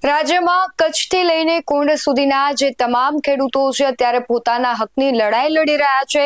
રાજ્યમાં કચ્છથી લઈને કુંડ સુધીના જે તમામ ખેડૂતો છે અત્યારે પોતાના હકની લડાઈ લડી રહ્યા છે।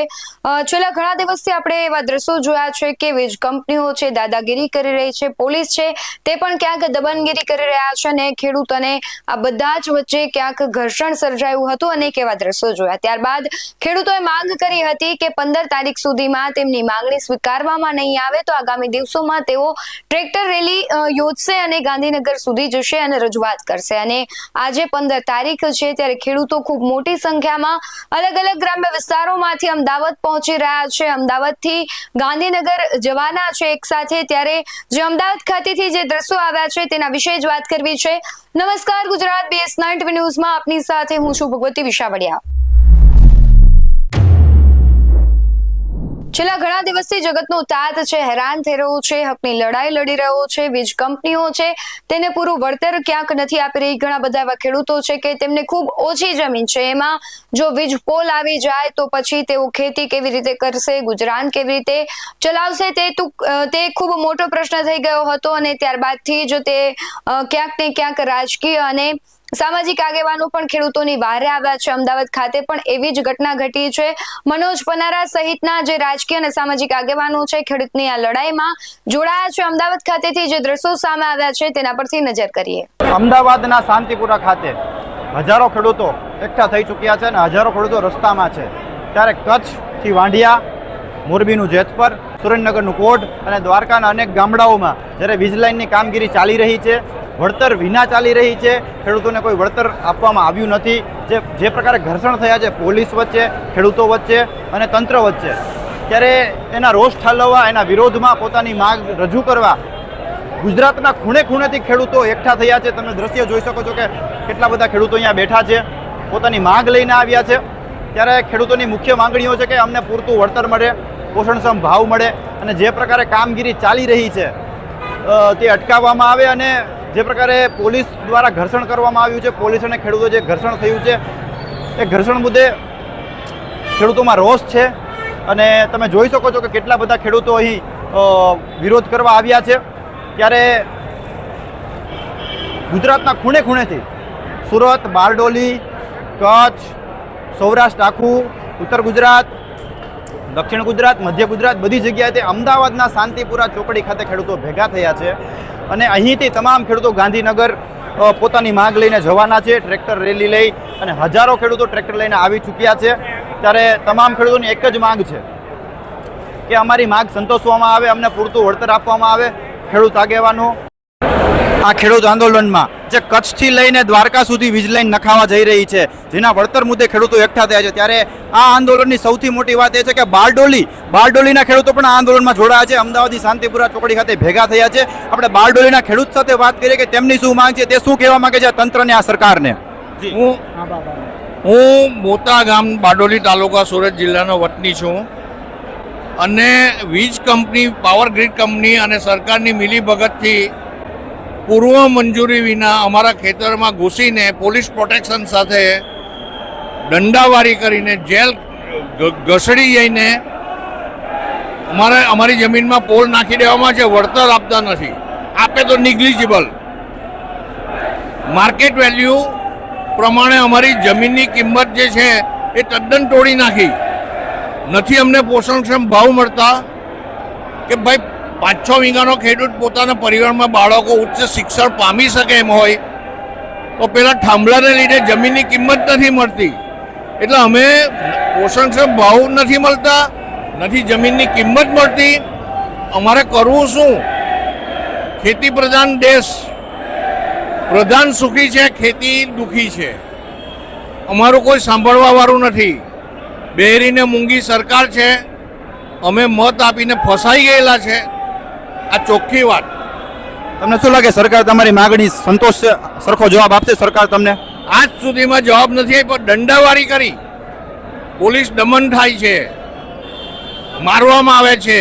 છેલ્લા ઘણા દિવસથી આપણે એવા દ્રશ્યો જોયા છે કે વીજ કંપનીઓ છે દાદાગીરી કરી રહી છે, પોલીસ છે તે પણ ક્યાંક દબનગીરી કરી રહ્યા છે અને ખેડૂત અને આ બધા જ વચ્ચે ક્યાંક ઘર્ષણ સર્જાયું હતું અને કેવા દ્રશ્યો જોયા। ત્યારબાદ ખેડૂતોએ માંગ કરી હતી કે 15 તારીખ સુધીમાં તેમની માંગણી સ્વીકારવામાં નહીં આવે તો આગામી દિવસોમાં તેઓ ટ્રેક્ટર રેલી યોજશે અને ગાંધીનગર સુધી જશે અને રજૂઆત કરશે। અને આજે 15 તારીખ છે ત્યારે ખેડૂતો ખૂબ મોટી સંખ્યામાં અલગ અલગ ગ્રામ્ય વિસ્તારોમાંથી અમદાવાદ પહોંચી રહ્યા છે, અમદાવાદથી ગાંધીનગર જવાના છે એક સાથે। ત્યારે જે અમદાવાદ ખાતેથી જે દ્રશ્યો આવ્યા છે તેના વિશે જ વાત કરવી છે। નમસ્કાર, ગુજરાત BS9 ન્યૂઝમાં આપની સાથે હું છું ભગવતી વિશાવડિયા। છેલ્લા ઘણા દિવસથી જગતનો તાત છે, હેરાન થઈ રહ્યો છે, હકની લડાઈ લડી રહ્યો છે। વીજ કંપનીઓ છે તેને પૂરું વળતર ક્યાંક નથી આપી રહી। ઘણા બધા એવા ખેડૂતો છે કે તેમને ખૂબ ઓછી જમીન છે, એમાં જો વીજ પોલ આવી જાય તો પછી તેઓ ખેતી કેવી રીતે કરશે, ગુજરાન કેવી રીતે ચલાવશે તે ખૂબ મોટો પ્રશ્ન થઈ ગયો હતો। અને ત્યારબાદથી જ તે ક્યાંક ને ક્યાંક રાજકીય અને સામાજિક આગેવાનો પણ ખેડૂતોની વારે આવ્યા છે। અમદાવાદ ખાતે પણ એવી જ ઘટના ઘટી છે। મનોજ પનારા સહિતના જે રાજકીય અને સામાજિક આગેવાનો છે ખેડૂતની આ લડાઈમાં જોડાયા છે। અમદાવાદ ખાતેથી જે દ્રશ્યો સામે આવ્યા છે તેના પરથી નજર કરીએ। અમદાવાદના શાંતિપુરા ખાતે હજારો ખેડૂતો એકઠા થઈ ચૂક્યા છે અને હજારો ખેડૂતો રસ્તામાં છે। ત્યારે કચ્છથી વાંઢિયા, મોરબીનું જેતપર, સુરેન્દ્રનગરનું કોટ અને દ્વારકાના અનેક ગામડાઓમાં જ્યારે વીજ લાઇનની કામગીરી ચાલી રહી છે, વળતર વિના ચાલી રહી છે, ખેડૂતોને કોઈ વળતર આપવામાં આવ્યું નથી। જે પ્રકારે ઘર્ષણ થયા છે પોલીસ વચ્ચે, ખેડૂતો વચ્ચે અને તંત્ર વચ્ચે, ત્યારે એના રોષ ઠાલવવા, એના વિરોધમાં પોતાની માંગ રજૂ કરવા ગુજરાતના ખૂણે ખૂણેથી ખેડૂતો એકઠા થયા છે। તમે દ્રશ્ય જોઈ શકો છો કે કેટલા બધા ખેડૂતો અહીંયા બેઠા છે, પોતાની માંગ લઈને આવ્યા છે। ત્યારે ખેડૂતોની મુખ્ય માંગણીઓ છે કે અમને પૂરતું વળતર મળે, પોષણક્ષમ ભાવ મળે અને જે પ્રકારે કામગીરી ચાલી રહી છે તે અટકાવવામાં આવે અને જે પ્રકારે પોલીસ દ્વારા ઘર્ષણ કરવામાં આવ્યું છે, પોલીસ અને ખેડૂતો જે ઘર્ષણ થયું છે એ ઘર્ષણ મુદ્દે ખેડૂતોમાં રોષ છે। અને તમે જોઈ શકો છો કે કેટલા બધા ખેડૂતો અહીં વિરોધ કરવા આવ્યા છે। ત્યારે ગુજરાતના ખૂણે ખૂણેથી સુરત, બારડોલી, કચ્છ, સૌરાષ્ટ્ર આખું, ઉત્તર ગુજરાત, દક્ષિણ ગુજરાત, મધ્ય ગુજરાત બધી જગ્યાએથી અમદાવાદના શાંતિપુરા ચોકડી ખાતે ખેડૂતો ભેગા થયા છે અને અહીંથી તમામ ખેડૂતો ગાંધીનગર પોતાની માંગ લઈને જવાના છે, ટ્રેક્ટર રેલી લઈ અને હજારો ખેડૂતો ટ્રેક્ટર લઈને આવી ચૂક્યા છે। ત્યારે તમામ ખેડૂતોની એક જ માંગ છે કે અમારી માંગ સંતોષવામાં આવે, અમને પૂરતું વળતર આપવામાં આવે। ખેડૂત આગેવાનો આ ખેડૂત આંદોલનમાં જે કચ્છથી લઈને દ્વારકા સુધી વીજ લાઈન નખાવા જઈ રહી છે, જેના વળતર મુદ્દે ખેડૂતો એકઠા થયા છે, ત્યારે આ આંદોલનની સૌથી મોટી વાત એ છે કે બારડોલીના ખેડૂતો પણ આ આંદોલનમાં જોડાયા છે, અમદાવાદની શાંતિપુરા ચોકડી ખાતે ભેગા થયા છે। આપણે બારડોલીના ખેડૂત સાથે વાત કરીએ કે તેમની શું માંગ છે, તે શું કહેવા માંગે છે તંત્રને, આ સરકારને। હું મોટા ગામ બારડોલી તાલુકા સુરત જિલ્લાનો વતની છું અને વીજ કંપની, પાવર ગ્રીડ કંપની અને સરકારની મિલીભગતથી પૂર્વ મંજૂરી વિના અમારા ખેતરમાં ઘૂસીને પોલીસ પ્રોટેક્શન સાથે દંડાવારી કરીને જેલ ઘસડી જઈને અમારી જમીનમાં પોલ નાખી દેવામાં છે, વળતર આપતા નથી, આપે તો નિગ્લિજિબલ। માર્કેટ વેલ્યુ પ્રમાણે અમારી જમીનની કિંમત જે છે એ તદ્દન તોડી નાખી, નથી અમને પોષણક્ષમ ભાવ મળતા કે ભાઈ 5-6 વીઘાનો ખેડૂત પોતાના પરિવારમાં બાળકો ઉચ્ચ શિક્ષણ પામી શકે એમ હોય તો પેલા થાંભલાને લીધે જમીનની કિંમત નથી મળતી, એટલે અમે પોષણક્ષમ ભાવ નથી મળતા, નથી જમીનની કિંમત મળતી, અમારે કરવું શું? ખેતી પ્રધાન દેશ, પ્રધાન સુખી છે, ખેતી દુઃખી છે, અમારું કોઈ સાંભળવા વાળું નથી। બેહરીને મૂંગી સરકાર છે, અમે મત આપીને ફસાઈ ગયેલા છે, આ ચોખ્ખી વાત। તમને શું લાગે સરકાર તમારી માંગણી સંતોષ સરખો જવાબ આપશે સરકાર તમને? આજ સુધીમાં જવાબ નથી આપ્યો, દંડાવારી કરી, પોલીસ દમન થાય છે, મારવામાં આવે છે,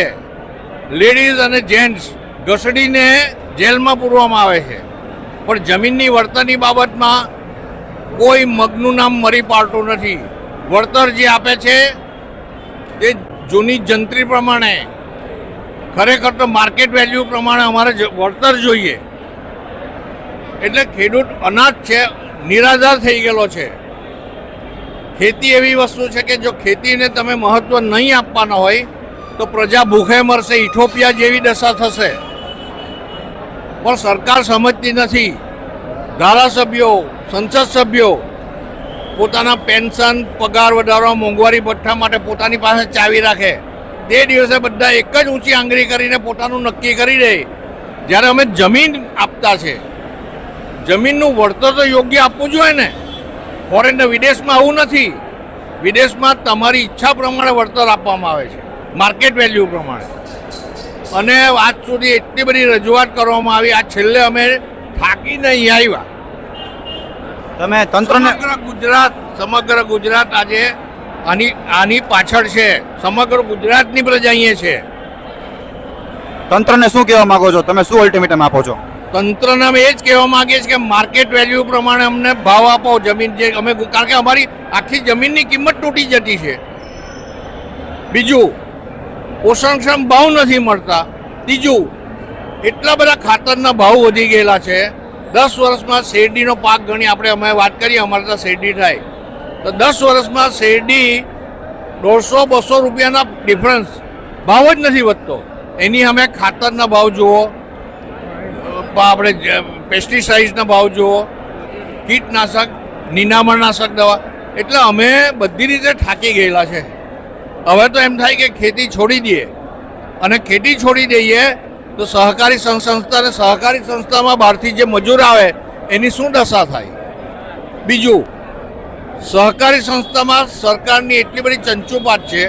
લેડીઝ અને જેન્ટ્સ ઘસડીને જેલમાં પૂરવામાં આવે છે, પણ જમીનની વળતરની બાબતમાં કોઈ મગનું નામ મરી પાડતું નથી। વળતર જે આપે છે તે જૂની જંત્રી પ્રમાણે, ખરેખર તો માર્કેટ વેલ્યુ પ્રમાણે અમારે વળતર જોઈએ। એટલે ખેડૂત અનાજ છે નિરાધાર થઈ ગયેલો છે. ખેતી એવી વસ્તુ છે કે જો ખેતીને તમે મહત્વ નહીં આપવાના હોય તો પ્રજા ભૂખે મરશે, ઇથોપિયા જેવી દશા થશે. પણ સરકાર સમજતી નથી. ધારાસભ્યો, સંસદ સભ્યો પોતાના પેન્શન, પગાર વધારવા, મોંઘવારી ભથ્થા માટે પોતાની પાસે ચાવી રાખે. તે દિવસે બધા એક જ ઊંચી આંગળી કરીને પોતાનું નક્કી કરી દે. જ્યારે અમે જમીન આપતા છે, જમીનનું વળતર તો યોગ્ય આપવું જોઈએ ને. ફોરેન વિદેશમાં આવું નથી. વિદેશમાં તમારી ઈચ્છા પ્રમાણે વળતર આપવામાં આવે છે, માર્કેટ વેલ્યુ પ્રમાણે. અને આજ સુધી એટલી બધી રજૂઆત કરવામાં આવી. આ છેલ્લે અમે થાકીને અહીં આવ્યા. તમે તંત્રને સમગ્ર ગુજરાત આજે આની પાછળ છે. સમગ્ર ગુજરાતની પ્રજા અહીંયા છે. તંત્રને શું કહેવા માંગો છો? તમે શું અલ્ટિમેટમ આપો છો? તંત્રને અમે એ જ કહેવા માંગીએ છીએ કે માર્કેટ વેલ્યુ પ્રમાણે અમને ભાવ આપો. જમીન જે અમે, કારણ કે અમારી આખી જમીનની કિંમત તૂટી જતી છે. બીજું, પોષણક્ષમ ભાવ નથી મળતા. ત્રીજું, એટલા બધા ખાતરના ભાવ વધી ગયેલા છે. 10 વર્ષમાં શેરડીનો પાક ગણી આપણે અમે વાત કરીએ, અમારે તો શેરડી થાય તો 10 વર્ષમાં શેરડી 150-200 રૂપિયાના ડિફરન્સ, ભાવ જ નથી વધતો. એની અમે ખાતરના ભાવ જુઓ, આપણે પેસ્ટિસાઇડ્સના ભાવ જુઓ, કીટનાશક, નિંદામણનાશક દવા. એટલે અમે બધી રીતે થાકી ગયેલા છે. હવે તો એમ થાય કે ખેતી છોડી દઈએ. અને ખેતી છોડી દઈએ તો સહકારી સંસ્થા અને સહકારી સંસ્થામાં બહારથી જે મજૂર આવે એની શું દશા થાય. બીજું, સહકારી સંસ્થામાં સરકારની એટલી બધી ચંચુપાત છે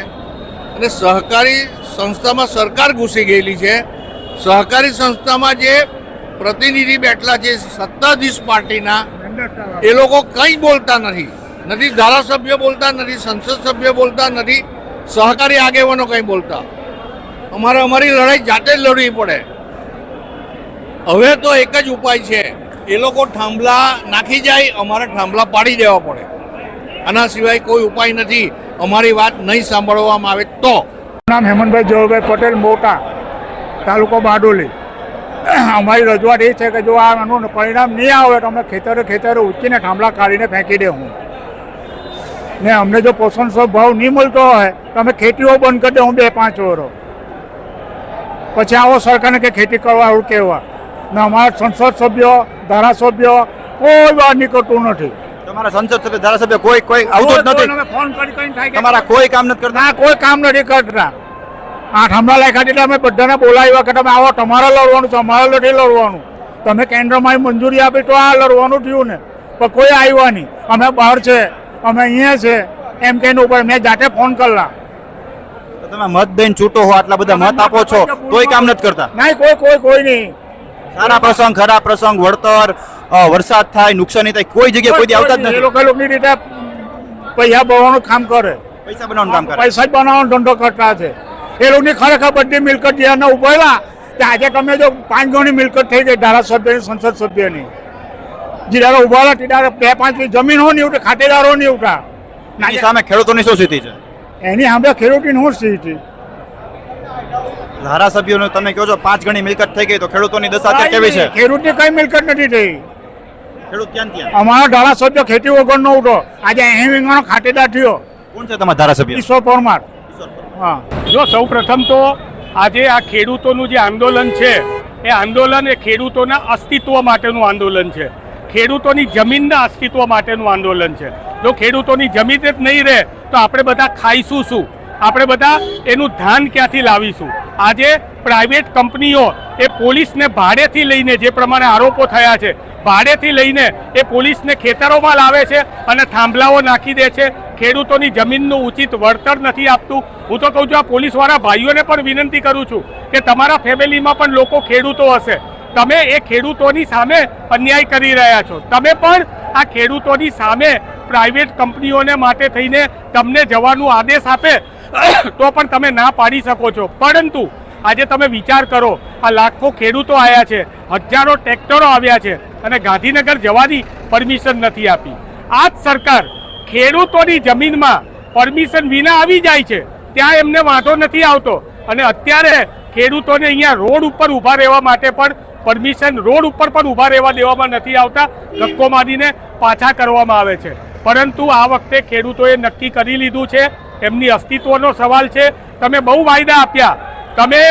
અને સહકારી સંસ્થામાં સરકાર ઘૂસી ગયેલી છે. સહકારી સંસ્થામાં જે પ્રતિનિધિ બેઠેલા છે સત્તાધીશ પાર્ટીના, એ લોકો કંઈ બોલતા નથી. નથી ધારાસભ્ય બોલતા, નથી સંસદ સભ્ય બોલતા, નથી સહકારી આગેવાનો કંઈ બોલતા. અમારે અમારી લડાઈ જાતે જ લડવી પડે. હવે તો એક જ ઉપાય છે, એ લોકો થાંભલા નાખી જાય, અમારે થાંભલા પાડી દેવા પડે. આના સિવાય કોઈ ઉપાય નથી. અમારી વાત નહીં સાંભળવામાં આવે તો. નામ હેમંતભાઈ જવાભાઈ પટેલ, મોટા, તાલુકો બારડોલી. અમારી રજૂઆત એ છે કે જો આનું પરિણામ નહીં આવે તો અમે ખેતરે ઉચકીને થાંભલા કાઢીને ફેંકી દે. હું ને અમને જો પોષણક્ષમ ભાવ નહીં મળતો હોય તો અમે ખેતીઓ બંધ કરી દે. હું 2-5 વર્ષ પછી આવો સરકારને કે ખેતી કરવા એવું કહેવા. ને અમારા સંસદ સભ્યો, ધારાસભ્યો કોઈ વાર નીકળતું નથી. તમારા સંસદ સભ્ય, ધારાસભ્ય કોઈ આવતું જ નથી. ફોન કરી થાય કે તમારા કોઈ કામ નથી કરતા. ના, કોઈ કામ નથી કરતા. આ થાંભલા લાખ્યા એટલે અમે બધાને બોલાવ્યા કે તમે આવો, તમારે લડવાનું છે, અમારે નથી લડવાનું. તમે કેન્દ્રમાં મંજૂરી આપી તો આ લડવાનું થયું ને. પણ કોઈ આવ્યા નહીં. અમે બહાર છે, અમે અહીંયા છે એમ કહીને ઉપર મેં જાતે ફોન કરેલા. તમે મત દઈને છૂટો હો, આટલા બધા મત આપો છો, કોઈ કામ નથી કરતા. નહીં, કોઈ નહીં. સારા પ્રસંગ, ખરાબ પ્રસંગ, વળતર, વરસાદ થાય, નુકસાની થાય, કોઈ જગ્યાએ કોઈ આવતા જ એ નથી. લોકોની રીતે પૈસા બનાવવાનું કામ કરે, પૈસા બનાવવાનું કામ કરે. પૈસા જ બનાવવાનો ધંધો કરતા છે. એ લોકોની ખરેખર બધી મિલકત જ્યાં ઉભેલા કે આજે તમે જો 5 ગણી મિલકત થઈ ગઈ ધારાસભ્યની, સંસદ સભ્યની. જીરારો ઉભા ટીડારે 2-5 જમીન હો નહીં ઉઠે, ખાતેદારો નહીં ઉઠા. એની સામે ખેડૂતોની શું સ્થિતિ છે? એની સામે ખેડૂતની શું સ્થિતિ? ધારાસભ્યોને તમે કહો છો 5 ગણી મિલકત થઈ ગઈ, તો ખેડૂતોની દશા અત્યારે કેવી છે? ખેડૂતની કઈ મિલકત નથી થઈ. ખેડૂત ક્યાં ત્યાં? અમારો ધારાસભ્ય ખેતી વગરનો ઉઠો, આજે 80 વીઘાનો ખાતેદાર થયો. કોણ છે તમારા ધારાસભ્ય? ઈશ્વર પરમાર. હા, જો સૌ પ્રથમ તો આજે આ ખેડૂતોનું જે આંદોલન છે એ આંદોલન એ ખેડૂતોના અસ્તિત્વ માટેનું આંદોલન છે. ખેડૂતોની જમીનના અસ્તિત્વ માટેનું આંદોલન છે. જો ખેડૂતોની જમીન જ નહીં રહે તો આપણે બધા ખાઈશું શું? આપણે બધા એનું ધાન ક્યાંથી લાવીશું? આજે પ્રાઇવેટ કંપનીઓ એ પોલીસને ભાડેથી લઈને, જે પ્રમાણે આરોપો થયા છે, ભાડેથી લઈને એ પોલીસને ખેતરોમાં લાવે છે અને થાંભલાઓ નાખી દે છે. ખેડૂતોની જમીનનું ઉચિત વળતર નથી આપતું. હું તો કહું છું, આ પોલીસવાળા ભાઈઓને પણ વિનંતી કરું છું કે તમારા ફેમિલીમાં પણ લોકો ખેડૂતો હશે. તમે એ ખેડૂતોની સામે અન્યાય કરી રહ્યા છો. તમે પણ આ ખેડૂતોની સામે પ્રાઇવેટ કંપનીઓને માટે થઈને તમને જવાનું આદેશ આપે તો પણ તમે ના પાડી શકો છો. પરંતુ આજે તમે વિચાર કરો, આ લાખો ખેડૂતો આવ્યા છે, હજારો ટ્રેક્ટરો આવ્યા છે અને ગાંધીનગર જવાની પરમિશન નથી આપી. આ જ સરકાર ખેડૂતોની જમીનમાં પરમિશન વિના આવી જાય છે, ત્યાં એમને વાંધો નથી આવતો. અને અત્યારે ખેડૂતોને અહીંયા રોડ ઉપર ઊભા રહેવા માટે પણ પરમિશન રોડ ઉપર પણ ઊભા રહેવા દેવામાં નથી આવતા, ધક્કો મારીને પાછા કરવામાં આવે છે. પરંતુ આ વખતે ખેડૂતોએ નક્કી કરી લીધું છે, એમની અસ્તિત્વનો સવાલ છે. તમે બહુ વાયદા આપ્યા, તમે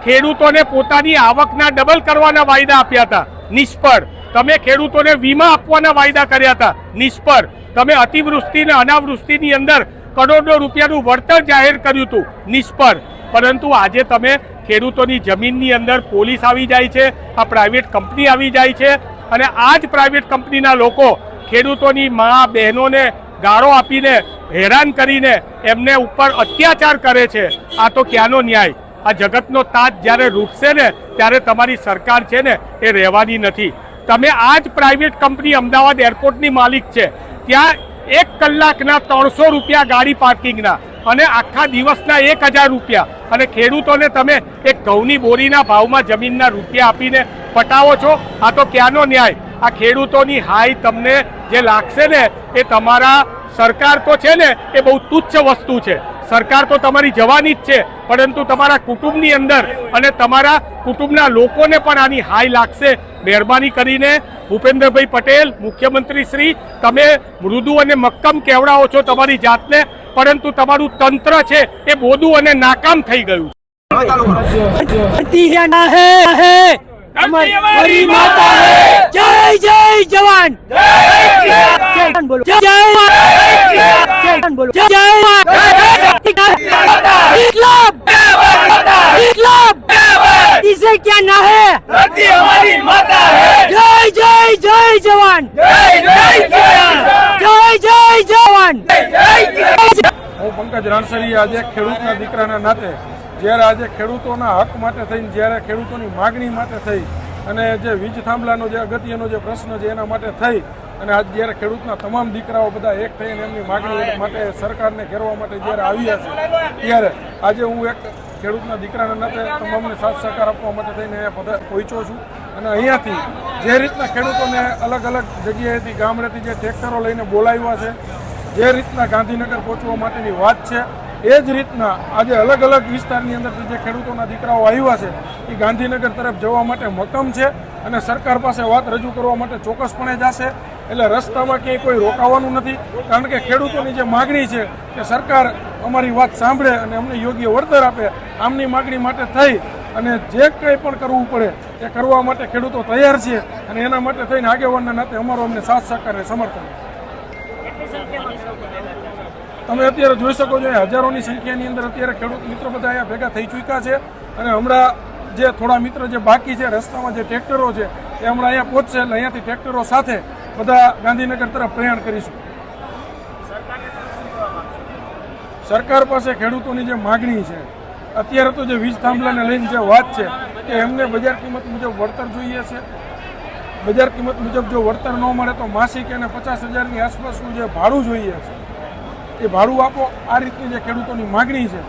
ખેડૂતોને પોતાની આવકના ડબલ કરવાના વાયદા આપ્યા હતા, નિષ્ફળ. તમે ખેડૂતોને વીમા આપવાના વાયદા કર્યા હતા, નિષ્ફળ. તમે અતિવૃષ્ટિ અને અનાવૃષ્ટિની અંદર કરોડો રૂપિયાનું વળતર જાહેર કર્યું હતું, નિષ્ફળ. પરંતુ આજે તમે ખેડૂતોની જમીનની અંદર પોલીસ આવી જાય છે, આ પ્રાઇવેટ કંપની આવી જાય છે, અને આ જ પ્રાઇવેટ કંપનીના લોકો ખેડૂતોની મા બહેનોને ગાળો આપીને હેરાન કરીને એમને ઉપર અત્યાચાર કરે છે. આ તો ક્યાંનો ન્યાય? આ જગતનો તાજ જ્યારે રૂટશે ને ત્યારે તમારી સરકાર છે ને એ રહેવાની નથી. તમે આ જ પ્રાઇવેટ કંપની અમદાવાદ એરપોર્ટની માલિક છે, ત્યાં 1 કલાકના 300 રૂપિયા ગાડી પાર્કિંગના અને આખા દિવસના 1000 રૂપિયા, અને ખેડૂતોને તમે એક ઘઉંની બોરીના ભાવમાં જમીનના રૂપિયા આપીને પટાવો છો. આ તો ક્યાંનો ન્યાય? આ ખેડૂતોની હાય તમને જે લાગશે ને એ તમારા સરકાર તો છે ને એ બહુ તુચ્છ વસ્તુ છે. સરકાર તો તમારી જવાની જ છે, પરંતુ તમારા કુટુંબની અંદર અને તમારા કુટુંબના લોકોને પણ આની હાય લાગશે. મહેરબાની કરીને ભૂપેન્દ્રભાઈ પટેલ, મુખ્યમંત્રી શ્રી, તમે મૃદુ અને મક્કમ કહેવડાવો છો તમારી જાતને, પરંતુ તમારું તંત્ર છે એ બોદું અને નાકામ થઈ ગયું. हमारी माता है। जय जय जवान, जय बोलो, जय बोलो, जय इसे क्या ना है? हमारी माता है। जय जय जय जवान, जय जय जवान। હું પંકજ રાણસરી આજે ખેડૂતના દીકરાના નાતે જ્યારે આજે ખેડૂતોના હક માટે થઈને, જ્યારે ખેડૂતોની માગણી માટે થઈ અને જે વીજ થાંભલાનો જે અગત્યનો જે પ્રશ્ન છે એના માટે થઈ અને આજ જ્યારે ખેડૂતના તમામ દીકરાઓ બધા એક થઈને એમની માગણી માટે સરકારને ઘેરવા માટે જ્યારે આવ્યા છે, ત્યારે આજે હું એક ખેડૂતના દીકરાના નાતે તમામને સાથ સહકાર આપવા માટે થઈને અહીંયા પહોંચ્યો છું. અને અહીંયાથી જે રીતના ખેડૂતોને અલગ અલગ જગ્યાએથી ગામડેથી જે ટ્રેક્ટરો લઈને બોલાવ્યા છે, જે રીતના ગાંધીનગર પહોંચવા માટેની વાત છે, એ જ રીતના આજે અલગ અલગ વિસ્તારની અંદરથી જે ખેડૂતોના દીકરાઓ આવ્યા છે એ ગાંધીનગર તરફ જવા માટે મક્કમ છે અને સરકાર પાસે વાત રજૂ કરવા માટે ચોક્કસપણે જશે. એટલે રસ્તામાં ક્યાંય કોઈ રોકાવાનું નથી, કારણ કે ખેડૂતોની જે માગણી છે કે સરકાર અમારી વાત સાંભળે અને અમને યોગ્ય વળતર આપે, આમની માગણી માટે થઈ અને જે કંઈ પણ કરવું પડે એ કરવા માટે ખેડૂતો તૈયાર છે. અને એના માટે થઈને આગેવાનના નાતે અમારો અમને સાથ સહકાર અને સમર્થન. તમે અત્યારે જોઈ શકો છો હજારોની સંખ્યાની અંદર અત્યારે ખેડૂત મિત્રો બધા અહીંયા ભેગા થઈ ચૂક્યા છે. અને હમણાં જે થોડા મિત્ર જે બાકી છે, રસ્તામાં જે ટ્રેક્ટરો છે એ હમણાં અહીંયા પહોંચશે, એટલે અહીંયાથી ટ્રેક્ટરો સાથે બધા ગાંધીનગર તરફ પ્રયાણ કરીશું. સરકાર પાસે ખેડૂતોની જે માગણી છે અત્યારે તો જે વીજ થાંભલાને લઈને જે વાત છે કે એમને બજાર કિંમત મુજબ વળતર જોઈએ છે. બજાર કિંમત મુજબ જો વળતર ન મળે તો માસિક અને 50,000ની આસપાસનું જે ભાડું જોઈએ છે એ ભાડું આપો. આ રીતની જે ખેડૂતોની માગણી છે,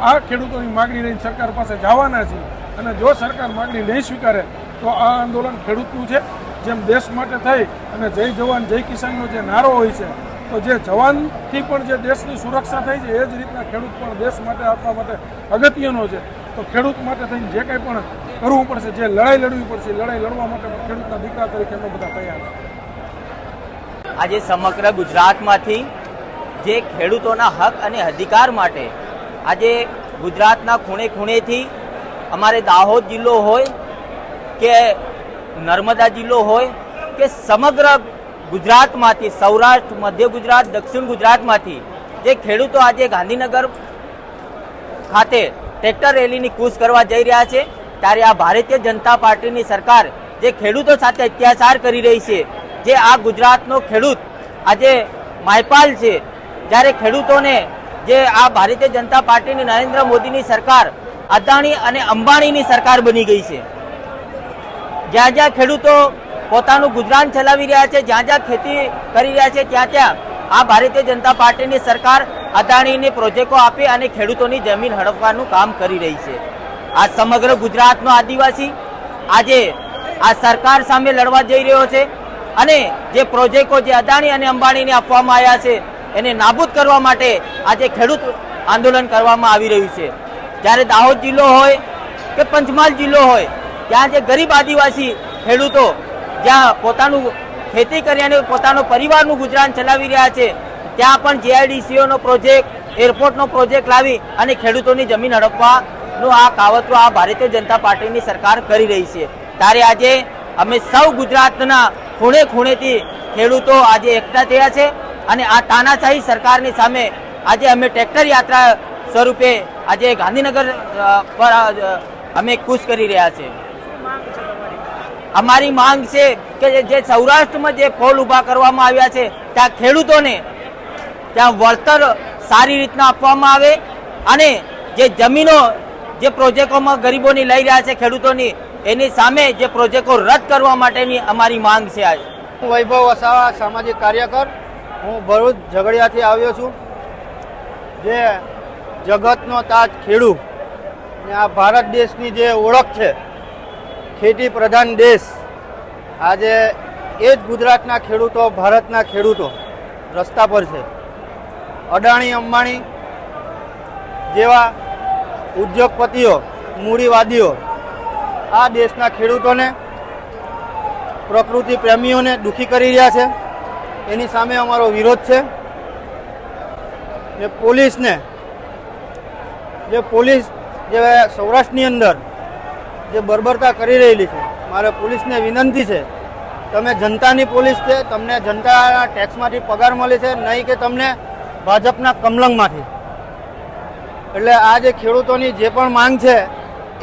આ ખેડૂતોની માગણી લઈને સરકાર પાસે જવાના છે. અને જો સરકાર માગણી નહીં સ્વીકારે તો આ આંદોલન ખેડૂતનું છે. જેમ દેશ માટે થઈ અને જય જવાન જય કિસાનનો જે નારો હોય છે, તો જે જવાનથી પણ જે દેશની સુરક્ષા થઈ છે એ જ રીતના ખેડૂત પણ દેશ માટે આપવા માટે અગત્યનો છે. તો ખેડૂત માટે થઈને જે કંઈ પણ કરવું પડશે, જે લડાઈ લડવી પડશે, લડાઈ લડવા માટે ખેડૂતના દીકરા તરીકે અમે બધા તૈયાર છે. આજે સમગ્ર ગુજરાતમાંથી જે ખેડૂતોના હક અને અધિકાર માટે આજે ગુજરાતના ખૂણે ખૂણેથી અમારે દાહોદ જિલ્લો હોય કે નર્મદા જિલ્લો હોય કે સમગ્ર ગુજરાતમાંથી, સૌરાષ્ટ્ર, મધ્ય ગુજરાત, દક્ષિણ ગુજરાતમાંથી જે ખેડૂતો આજે ગાંધીનગર ખાતે ટ્રેક્ટર રેલીની કૂચ કરવા જઈ રહ્યા છે, ત્યારે આ ભારતીય જનતા પાર્ટીની સરકાર જે ખેડૂતો સાથે અત્યાચાર કરી રહી છે, જે આ ગુજરાતનો ખેડૂત આજે માયપાલ છે, જ્યારે ખેડૂતોને જે આ ભારતીય જનતા પાર્ટીની નરેન્દ્ર મોદીની સરકાર અદાણી અને અંબાણીની સરકાર બની ગઈ છે. જ્યાં જ્યાં ખેડૂતો પોતાનું ગુજરાન ચલાવી રહ્યા છે, જ્યાં જ્યાં ખેતી કરી રહ્યા છે, ત્યાં ત્યાં આ ભારતીય જનતા પાર્ટીની સરકાર અદાણીને પ્રોજેક્ટો આપી અને ખેડૂતોની જમીન હડપવાનું કામ કરી રહી છે. આ સમગ્ર ગુજરાતનો આદિવાસી આજે આ સરકાર સામે લડવા જઈ રહ્યો છે અને જે પ્રોજેક્ટો જે અદાણી અને અંબાણીને આપવામાં આવ્યા છે એને નાબૂદ કરવા માટે આજે ખેડૂત આંદોલન કરવામાં આવી રહ્યું છે. જ્યારે દાહોદ જિલ્લો હોય કે પંચમહાલ જિલ્લો હોય ત્યાં જે ગરીબ આદિવાસી ખેડૂતો જ્યાં પોતાનું ખેતી કરી અને પોતાનો પરિવારનું ગુજરાન ચલાવી રહ્યા છે, ત્યાં પણ જીઆઈડીસીઓનો પ્રોજેક્ટ, એરપોર્ટનો પ્રોજેક્ટ લાવી અને ખેડૂતોની જમીન હડપવાનું આ કાવતરું આ ભારતીય જનતા પાર્ટીની સરકાર કરી રહી છે. ત્યારે આજે અમે સૌ ગુજરાતના ખૂણે ખૂણેથી ખેડૂતો આજે એકઠા થયા છે અને આ તાનાશાહી સરકારની સામે આજે અમે ટ્રેક્ટર યાત્રા સ્વરૂપે આજે ગાંધીનગર પર અમે કૂચ કરી રહ્યા છે. અમારી માંગ છે કે જે સૌરાષ્ટ્રમાં જે પોલ ઊભા કરવામાં આવ્યા છે ત્યાં ખેડૂતોને ત્યાં વળતર સારી રીતના આપવામાં આવે અને જે જમીનો જે પ્રોજેક્ટોમાં ગરીબોની લઈ રહ્યા છે ખેડૂતોની, એની સામે જે પ્રોજેક્ટો રદ કરવા માટેની અમારી માંગ છે. આજ હું વૈભવ વસાવા, સામાજિક કાર્યકર. હું ભરૂચ ઝઘડિયાથી આવ્યો છું. જે જગતનો તાજ ખેડૂત ને આ ભારત દેશની જે ઓળખ છે, ખેતી પ્રધાન દેશ, આજે એ જ ગુજરાતના ખેડૂતો, ભારતના ખેડૂતો રસ્તા પર છે. અદાણી અંબાણી જેવા ઉદ્યોગપતિઓ, મૂડીવાદીઓ આ દેશના ખેડૂતોને, પ્રકૃતિ પ્રેમીઓને દુઃખી કરી રહ્યા છે. એની સામે અમારો વિરોધ છે. ને પોલીસને, જે પોલીસ જે સૌરાષ્ટ્રની અંદર જે બર્બરતા કરી રહેલી છે, મારે પોલીસને વિનંતી છે, તમે જનતાની પોલીસ છે, તમને જનતાના ટેક્સમાંથી પગાર મળે છે, નહીં કે તમને ભાજપના કમલંગમાંથી. એટલે આ જે ખેડૂતોની જે પણ માંગ છે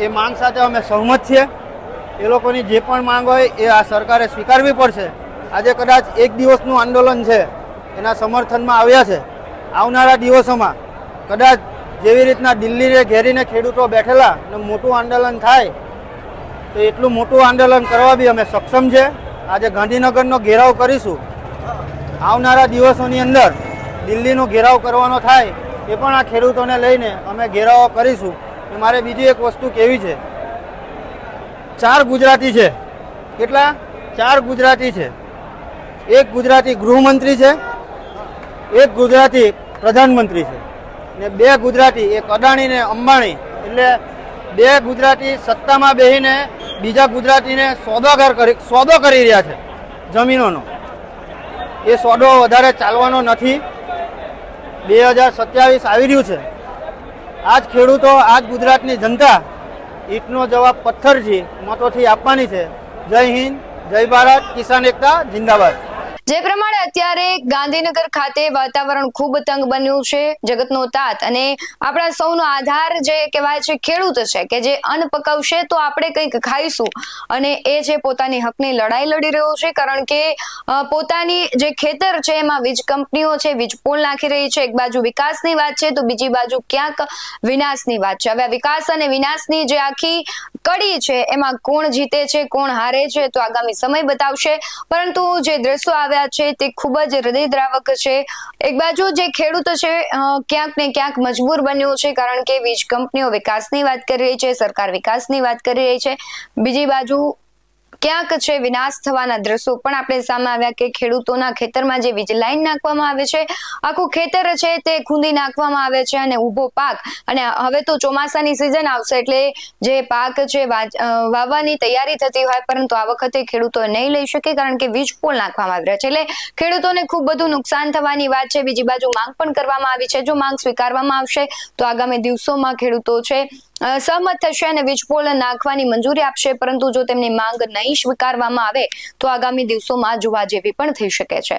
એ માંગ સાથે અમે સહમત છીએ. એ લોકોની જે પણ માંગ હોય એ આ સરકારે સ્વીકારવી પડશે. આજે કદાચ એક દિવસનું આંદોલન છે, એના સમર્થનમાં આવ્યા છે. આવનારા દિવસોમાં કદાચ જેવી રીતના દિલ્હીને ઘેરીને ખેડૂતો બેઠેલા અને મોટું આંદોલન થાય તો એટલું મોટું આંદોલન કરવા બી અમે સક્ષમ છે. આજે ગાંધીનગરનો ઘેરાવ કરીશું. આવનારા દિવસોની અંદર દિલ્હીનો ઘેરાવ કરવાનો થાય એ પણ આ ખેડૂતોને લઈને અમે ઘેરાવો કરીશું. મારે બીજી એક વસ્તુ કહેવી છે. 4 ગુજરાતી છે. કેટલા? 4 ગુજરાતી છે. એક ગુજરાતી ગૃહમંત્રી છે, એક ગુજરાતી પ્રધાનમંત્રી છે ને 2 ગુજરાતી, એક અદાણી ને અંબાણી. એટલે 2 ગુજરાતી સત્તામાં બેસીને બીજા ગુજરાતીને સોદો કરી રહ્યા છે જમીનોનો. એ સોદો વધારે ચાલવાનો નથી. 2027 આવી રહ્યું છે. આજ ખેડૂતો, આજ ગુજરાતની જનતા ઈંટનો જવાબ પથ્થરથી, મતોથી આપવાની છે. જય હિન્દ, જય ભારત, કિસાન એકતા જિંદાબાદ. જે પ્રમાણે અત્યારે ગાંધીનગર ખાતે વાતાવરણ ખૂબ તંગ બન્યું છે. જગતનો તાત અને આપણા સૌનો આધાર જે કહેવાય છે ખેડૂત છે, કે જે અન્ન પકવશે તો આપણે કંઈક ખાઈશું, અને એ જે પોતાની હકની લડાઈ લડી રહ્યો છે. કારણ કે પોતાની જે ખેતર છે એમાં વીજ કંપનીઓ છે, વીજ પોલ નાખી રહી છે. એક બાજુ વિકાસની વાત છે તો બીજી બાજુ ક્યાંક વિનાશની વાત છે. હવે આ વિકાસ અને વિનાશની જે આખી કડી છે એમાં કોણ જીતે છે, કોણ હારે છે, તો આગામી સમય બતાવશે. પરંતુ જે દ્રશ્યો આવ્યા છે તે ખૂબ જ હૃદયદ્રાવક છે. એક બાજુ જે ખેડૂત છે ક્યાંક ને ક્યાંક મજબૂર બન્યો છે, કારણ કે વીજ કંપનીઓ વિકાસની વાત કરી રહી છે, સરકાર વિકાસની વાત કરી રહી છે. બીજી બાજુ ક્યાંક છે વિનાશ થવાના દ્રશ્યો પણ આપણે સામે આવ્યા કે ખેડૂતોના ખેતરમાં જે વીજ લાઈન નાખવામાં આવે છે, આખું ખેતર છે તે ખૂંદી નાખવામાં આવે છે અને ઊભો પાક. અને હવે તો ચોમાસાની સિઝન આવશે એટલે જે પાક છે વાવવાની તૈયારી થતી હોય, પરંતુ આ વખતે ખેડૂતો નહીં લઈ શકે કારણ કે વીજ પોલ નાખવામાં આવી રહ્યા છે. એટલે ખેડૂતોને ખૂબ બધું નુકસાન થવાની વાત છે. બીજી બાજુ માંગ પણ કરવામાં આવી છે. જો માંગ સ્વીકારવામાં આવશે તો આગામી દિવસોમાં ખેડૂતો છે સહમત થશે અને વીજ પોલ નાખવાની મંજૂરી આપશે. પરંતુ જો તેમની માંગ નહીં સ્વીકારવામાં આવે તો આગામી દિવસોમાં જોવા જેવી પણ થઈ શકે છે.